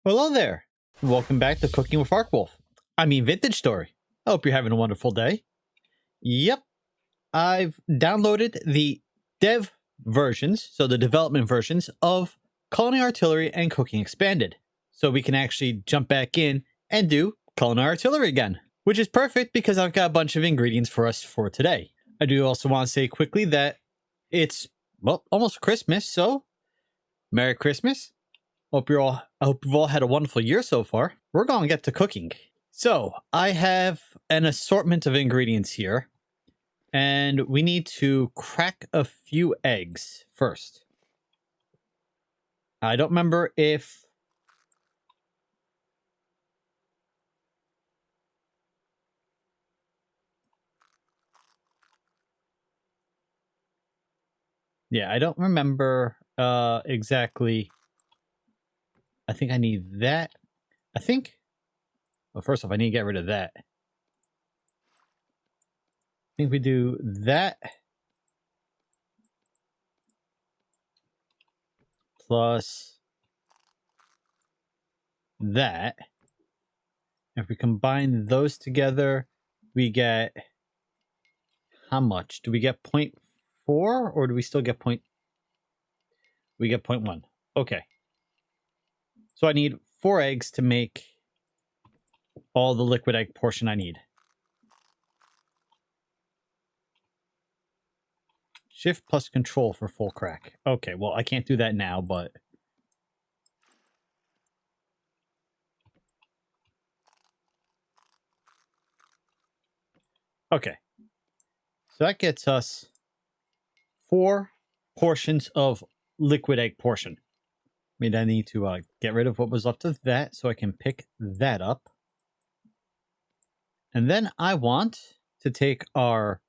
Hello there. Welcome back to Cooking with ArcWolf. I mean Vintage Story. I hope you're having a wonderful day. Yep, I've downloaded the dev versions, so the development versions of Culinary Artillery and Cooking Expanded. So we can actually jump back in and do Culinary Artillery again, which is perfect because I've got a bunch of ingredients for us for today. I do also want to say quickly that it's, well, almost Christmas, so Merry Christmas. I hope you've all had a wonderful year so far. We're going to get to cooking. So I have an assortment of ingredients here, and we need to crack a few eggs first. I don't remember if... Yeah, I don't remember exactly. I think I need that. Well, first off, I need to get rid of that. I think we do that. Plus that. If we combine those together, we get... How much? Do we get 0.4 or do we still get We get 0.1. Okay. So I need 4 eggs to make all the liquid egg portion I need. Shift plus control for full crack. Okay, well, I can't do that now, but... Okay. So that gets us 4 portions of liquid egg portion. I need to get rid of what was left of that so I can pick that up. And then I want to take our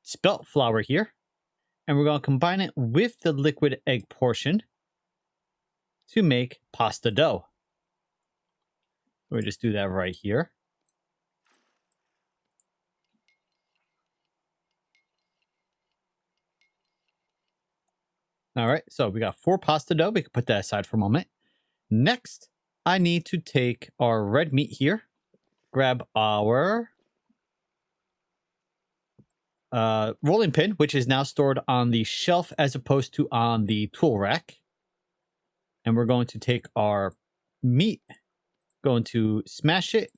spelt flour here, and we're going to combine it with the liquid egg portion to make pasta dough. We'll just do that right here. All right, so we got 4 pasta dough. We can put that aside for a moment. Next, I need to take our red meat here, grab our rolling pin, which is now stored on the shelf as opposed to on the tool rack. And we're going to take our meat, going to smash it,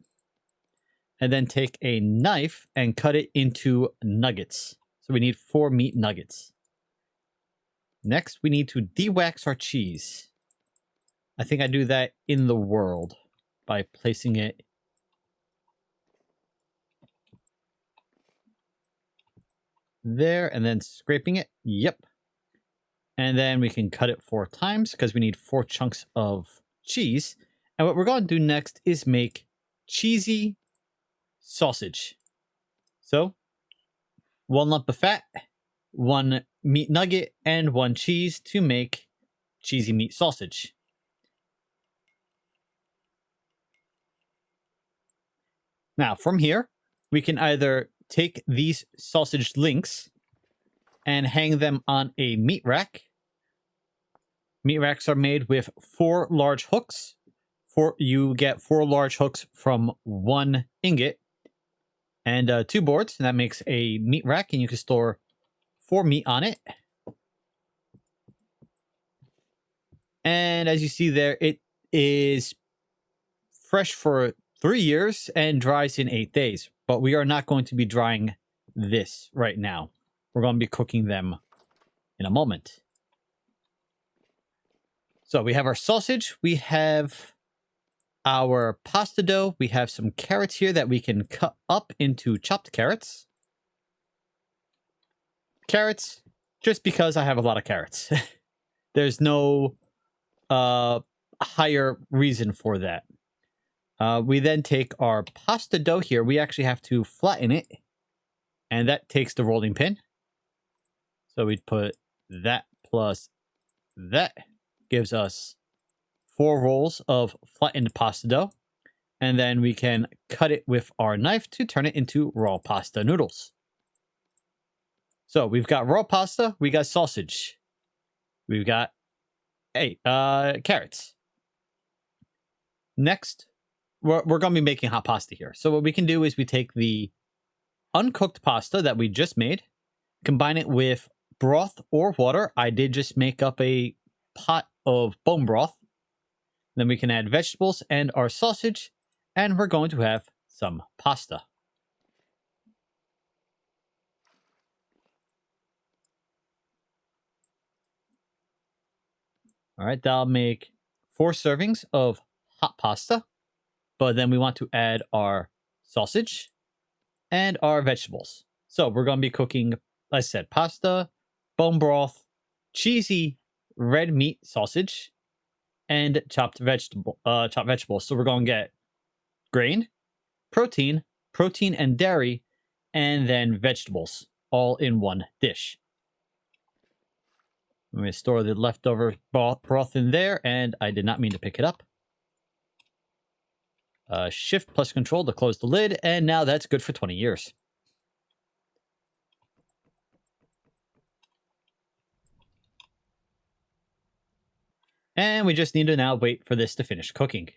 and then take a knife and cut it into nuggets. So we need 4 meat nuggets. Next, we need to de-wax our cheese. I think I do that in the world by placing it there and then scraping it. Yep. And then we can cut it 4 times because we need 4 chunks of cheese. And what we're going to do next is make cheesy sausage. So 1 lump of fat, 1 meat nugget, and 1 cheese to make cheesy meat sausage. Now, from here, we can either take these sausage links and hang them on a meat rack. Meat racks are made with 4 large hooks. You get 4 large hooks from 1 ingot and 2 boards, and that makes a meat rack, and you can store 4 meat on it. And as you see there, it is fresh for 3 years and dries in 8 days. But we are not going to be drying this right now. We're going to be cooking them in a moment. So we have our sausage. We have our pasta dough. We have some carrots here that we can cut up into chopped carrots. Carrots, just because I have a lot of carrots. There's no higher reason for that. We then take our pasta dough here. We actually have to flatten it, and that takes the rolling pin. So we'd put that plus that. Gives us 4 rolls of flattened pasta dough. And then we can cut it with our knife to turn it into raw pasta noodles. So we've got raw pasta, we got sausage. We've got carrots. next, we're going to be making hot pasta here. So what we can do is we take the uncooked pasta that we just made, combine it with broth or water. I did just make up a pot of bone broth. Then we can add vegetables and our sausage, and we're going to have some pasta. All right, that'll make 4 servings of hot pasta. But then we want to add our sausage and our vegetables. So we're going to be cooking, like I said, pasta, bone broth, cheesy red meat sausage, and chopped vegetables. So we're going to get grain, protein and dairy, and then vegetables all in one dish. I'm going to store the leftover broth in there, and I did not mean to pick it up. Shift plus control to close the lid, and now that's good for 20 years. And we just need to now wait for this to finish cooking.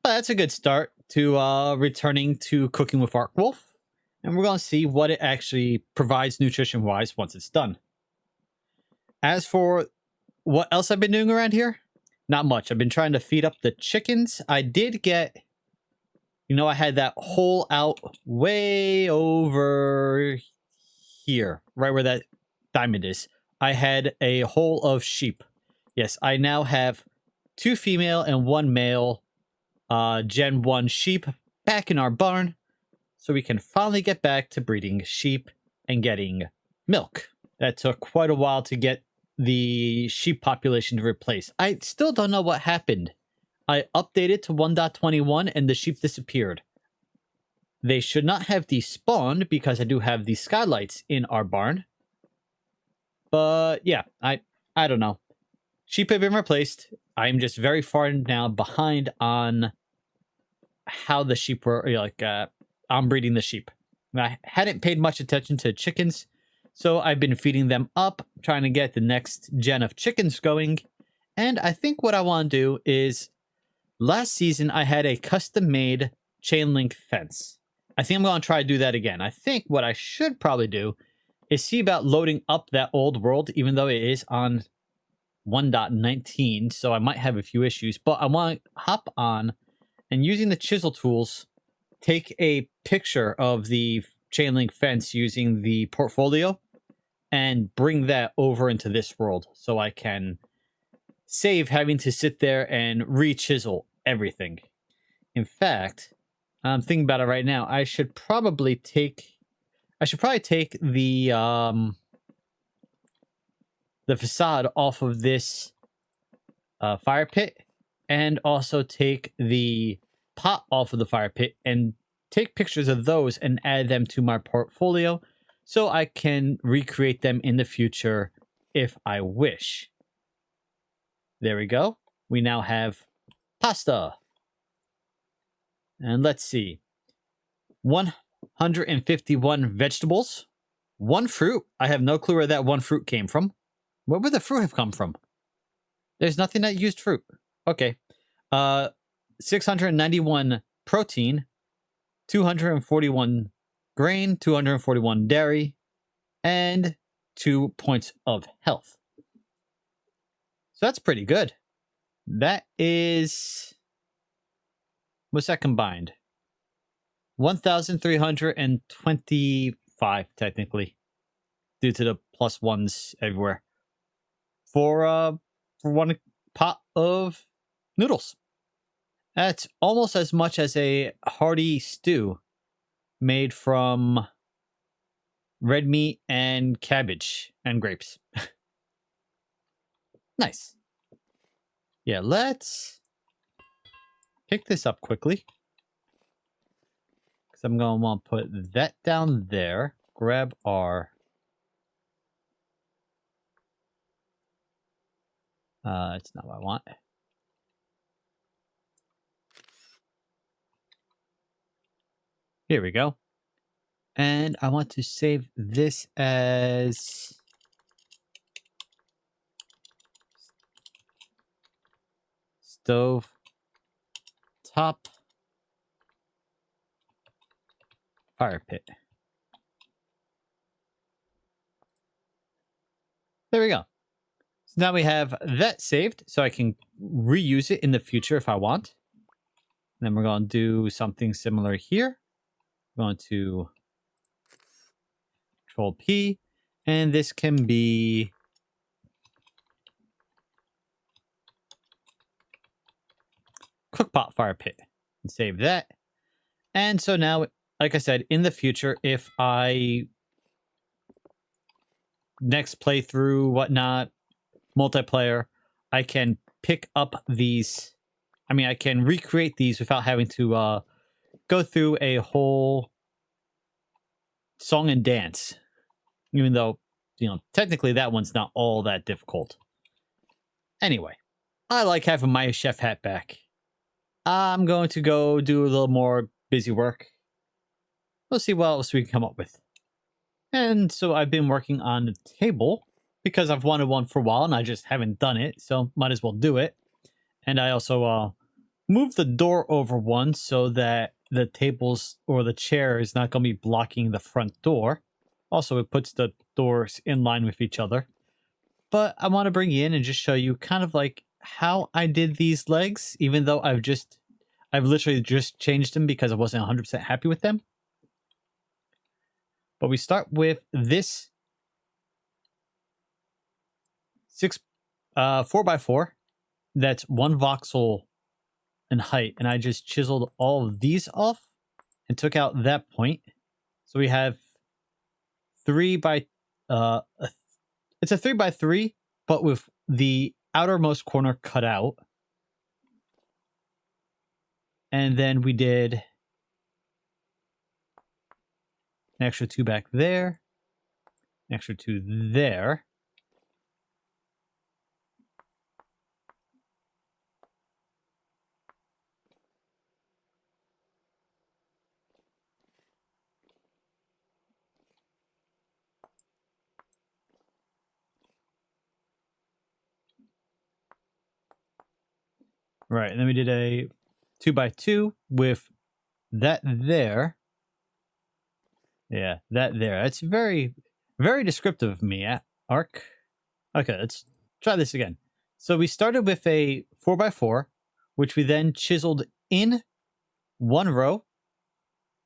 But that's a good start to returning to cooking with ArcWolf. And we're going to see what it actually provides nutrition-wise once it's done. As for what else I've been doing around here, not much. I've been trying to feed up the chickens. I did get, I had that hole out way over here, right where that diamond is. I had a hole of sheep. Yes, I now have 2 female and 1 male Gen 1 sheep back in our barn, so we can finally get back to breeding sheep and getting milk. That took quite a while to get the sheep population to replace. I still don't know what happened. I updated to 1.21 and the sheep disappeared. They should not have despawned because I do have the skylights in our barn. But yeah, I don't know. Sheep have been replaced. I'm just very far now behind on how the sheep were, on breeding the sheep. I hadn't paid much attention to chickens, so I've been feeding them up, trying to get the next gen of chickens going. And I think what I want to do is, last season I had a custom-made chain link fence. I think I'm going to try to do that again. I think what I should probably do is see about loading up that old world, even though it is on 1.19, so I might have a few issues. But I want to hop on and, using the chisel tools, take a picture of the chain link fence using the portfolio and bring that over into this world so I can save having to sit there and re-chisel everything. In fact, I'm thinking about it right now. I should probably take the facade off of this fire pit, and also take the pot off of the fire pit and take pictures of those and add them to my portfolio so I can recreate them in the future if I wish. There we go. We now have pasta. And let's see. 151 vegetables. 1 fruit. I have no clue where that 1 fruit came from. Where would the fruit have come from? There's nothing that used fruit. Okay. 691 protein, 241 grain, 241 dairy, and 2 points of health. So that's pretty good. That is... what's that combined? 1,325, technically, due to the +1s everywhere. For 1 pot of noodles. That's almost as much as a hearty stew made from red meat and cabbage and grapes. Nice. Yeah, let's pick this up quickly, because I'm going to want to put that down there. Grab our... it's not what I want. Here we go. And I want to save this as... stove top fire pit. There we go. So now we have that saved, so I can reuse it in the future if I want. And then we're going to do something similar here. We're going to Control P, and this can be Cookpot Fire Pit. And save that. And so now, like I said, in the future, if I next playthrough, whatnot, multiplayer, I can pick up these. I mean, I can recreate these without having to go through a whole song and dance. Even though, you know, technically that one's not all that difficult. Anyway, I like having my chef hat back. I'm going to go do a little more busy work. We'll see what else we can come up with. And so I've been working on the table because I've wanted one for a while and I just haven't done it. So might as well do it. And I also moved the door over one so that the tables or the chair is not going to be blocking the front door. Also, it puts the doors in line with each other. But I want to bring you in and just show you kind of like how I did these legs, even though I've literally just changed them because I wasn't 100% happy with them. But we start with this 4x4. That's 1 voxel in height. And I just chiseled all of these off and took out that point. So we have 3 by it's a 3x3, but with the outermost corner cut out. And then we did an extra 2 back there, an extra 2 there. Right, and then we did a 2x2 with that there. Yeah, that there. That's very, very descriptive of me, Arc. Okay, let's try this again. So we started with a 4x4, which we then chiseled in one row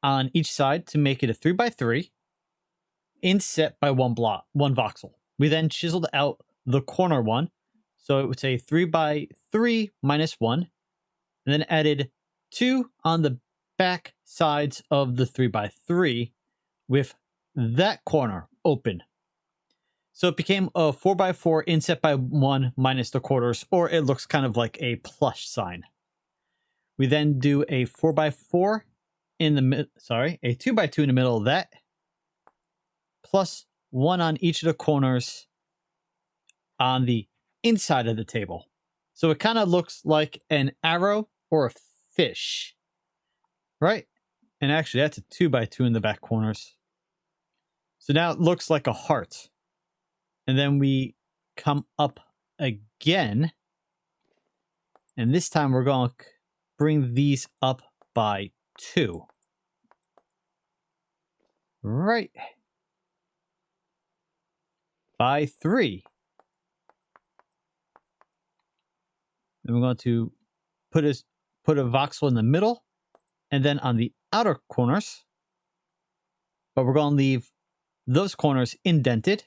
on each side to make it a 3x3, inset by one voxel. We then chiseled out the corner one, so it would say 3x3 minus 1, and then added 2 on the back sides of the 3x3 with that corner open. So it became a 4x4 inset by 1 minus the quarters, or it looks kind of like a plus sign. We then do a 4x4 in the a 2x2 in the middle of that, plus 1 on each of the corners on the inside of the table. So it kind of looks like an arrow or a fish, right? And actually, that's a 2x2 in the back corners. So now it looks like a heart. And then we come up again. And this time we're going to bring these up by 2. Right. By 3. Then we're going to put a voxel in the middle. And then on the outer corners. But we're going to leave those corners indented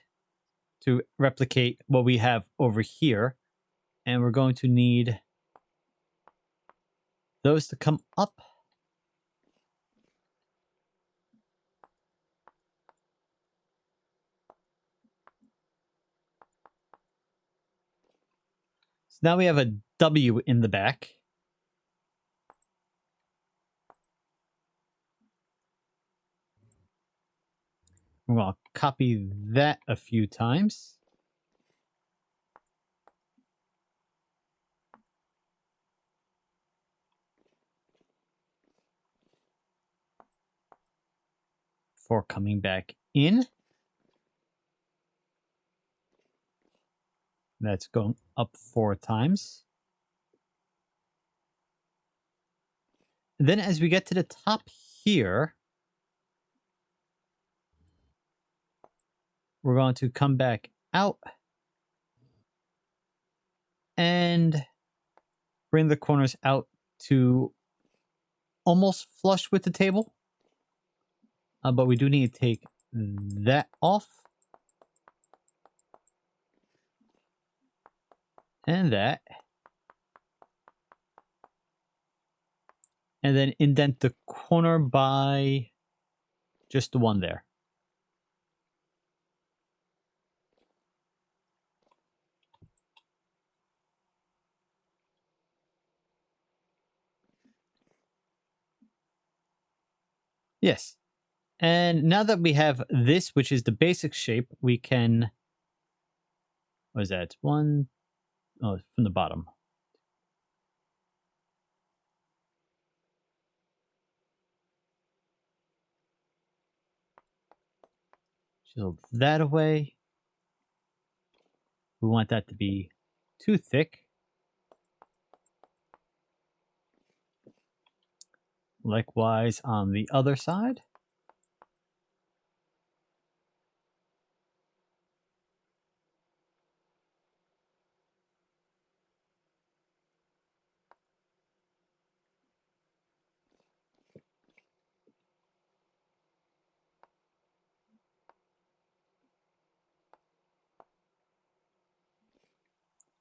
to replicate what we have over here. And we're going to need those to come up. So now we have a W in the back. We're going to copy that a few times. Before coming back in. That's going up 4 times. then as we get to the top here, we're going to come back out and bring the corners out to almost flush with the table. But we do need to take that off. And that. And then indent the corner by just the one there. Yes. And now that we have this, which is the basic shape, we can... What is that? One... Oh, from the bottom. Chisel that away. We want that to be too thick. Likewise on the other side.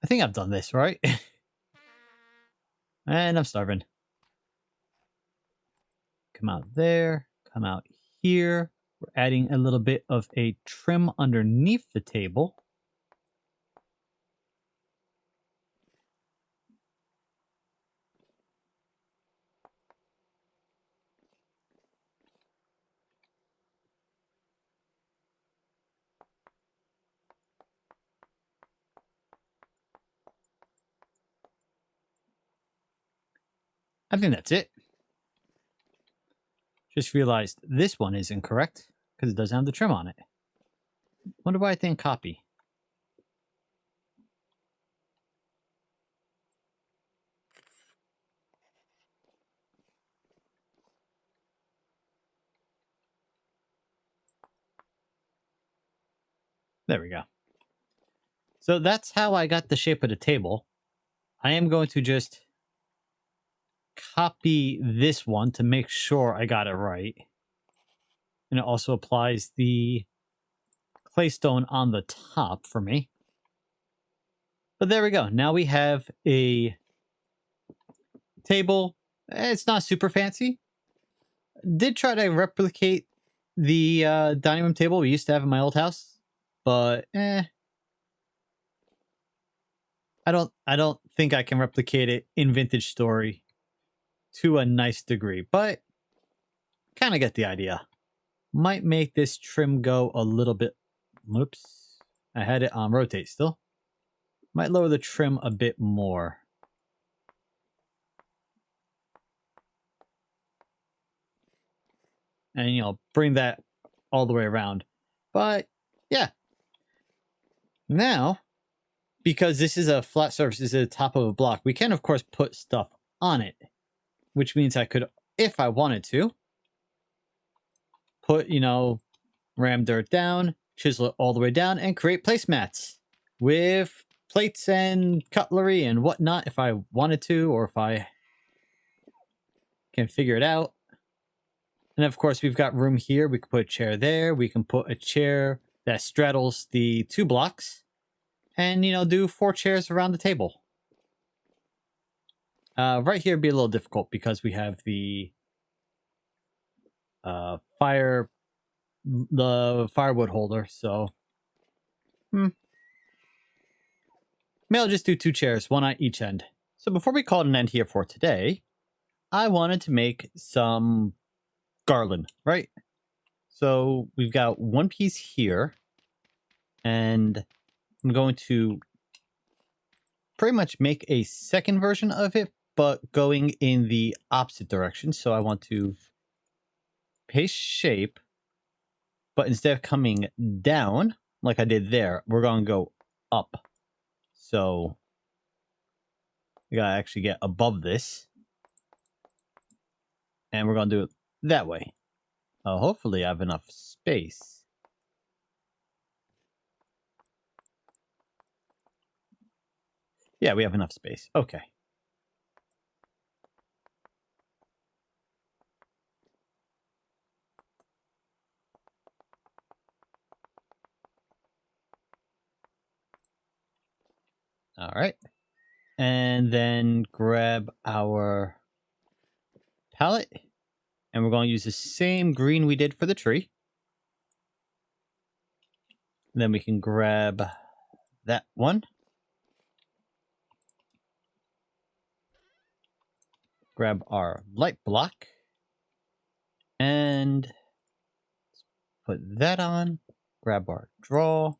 I think I've done this, right? And I'm starving. Come out there. Come out here. We're adding a little bit of a trim underneath the table. I think that's it. Just realized this one is incorrect because it doesn't have the trim on it. Wonder why I didn't copy. There we go. So that's how I got the shape of the table. I am going to just copy this one to make sure I got it right. And it also applies the claystone on the top for me. But there we go. Now we have a table. It's not super fancy. Did try to replicate the dining room table we used to have in my old house, but I don't think I can replicate it in Vintage Story to a nice degree, but kind of get the idea. Might make this trim go a little bit. Whoops, I had it on rotate still. Might lower the trim a bit more. And, you know, bring that all the way around. But, yeah. Now, because this is a flat surface, this is the top of a block, we can, of course, put stuff on it. Which means I could, if I wanted to, put, you know, ram dirt down, chisel it all the way down, and create placemats with plates and cutlery and whatnot if I wanted to, or if I can figure it out. And of course, we've got room here. We can put a chair there. We can put a chair that straddles the 2 blocks. And, you know, do 4 chairs around the table. Right here would be a little difficult because we have the firewood holder. So, maybe I'll just do 2 chairs, one on each end. So before we call it an end here for today, I wanted to make some garland, right? So we've got 1 piece here, and I'm going to pretty much make a second version of it, but going in the opposite direction. So I want to paste shape, but instead of coming down like I did there, we're going to go up. So we gotta actually get above this. And we're going to do it that way. Hopefully I have enough space. Yeah, we have enough space. Okay. All right. And then grab our palette. And we're going to use the same green we did for the tree. And then we can grab that one. Grab our light block. And put that on. Grab our draw.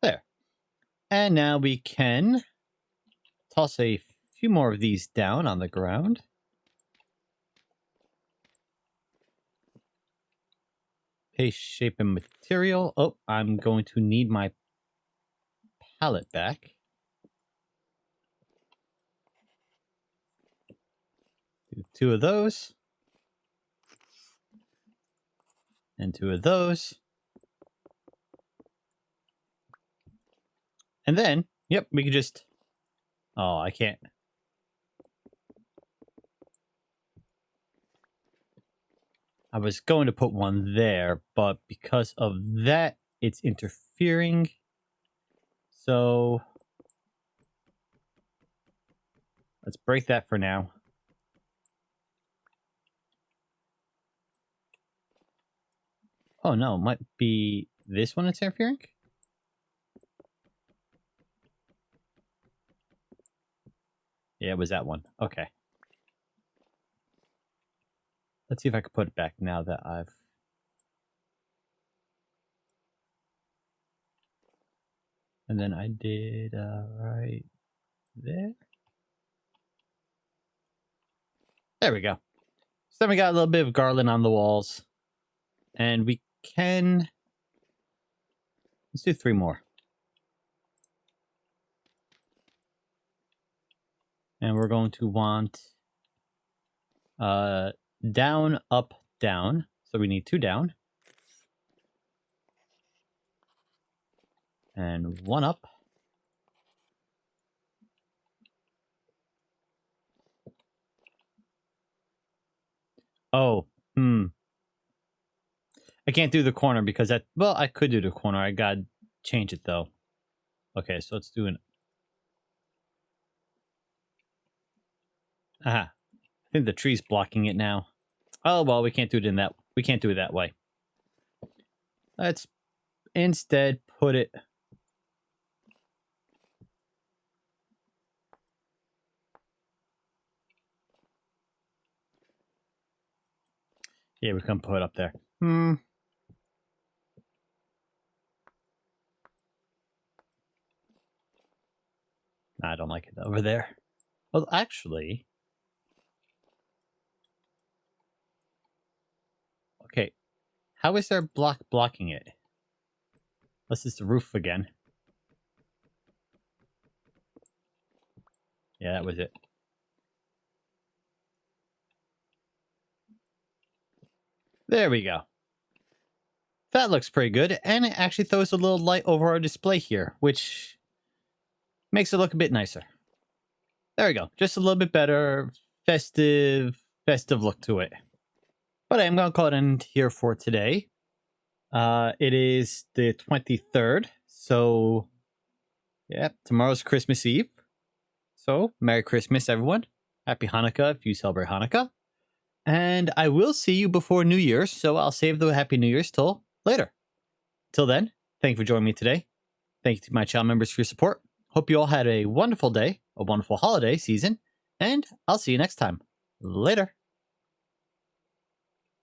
There. And now we can toss a few more of these down on the ground. Paste, shape, and material. Oh, I'm going to need my palette back. Do 2 of those. And 2 of those. And then, yep, we can just... Oh, I can't. I was going to put one there, but because of that, it's interfering. So let's break that for now. Oh no, it might be this one that's interfering? Yeah, it was that one. Okay. Let's see if I can put it back now that I've... And then I did right there. There we go. So then we got a little bit of garland on the walls. And we can... Let's do 3 more. And we're going to want down, up, down. So we need 2 down. And 1 up. Oh, I can't do the corner because that... Well, I could do the corner. I gotta change it though. Okay, so let's do an... Aha. I think the tree's blocking it now. Oh, well, we can't do it in that... We can't do it that way. Let's instead put it... Yeah, we can put it up there. I don't like it over there. Well, actually... Okay. How is there a block blocking it? Unless it's the roof again. Yeah, that was it. There we go. That looks pretty good. And it actually throws a little light over our display here, which makes it look a bit nicer. There we go. Just a little bit better, festive look to it. But I'm going to call it an end here for today. It is the 23rd. So, yeah, tomorrow's Christmas Eve. So, Merry Christmas, everyone. Happy Hanukkah if you celebrate Hanukkah. And I will see you before New Year's, so I'll save the Happy New Year's till later. Till then, thank you for joining me today. Thank you to my channel members for your support. Hope you all had a wonderful day, a wonderful holiday season, and I'll see you next time. Later.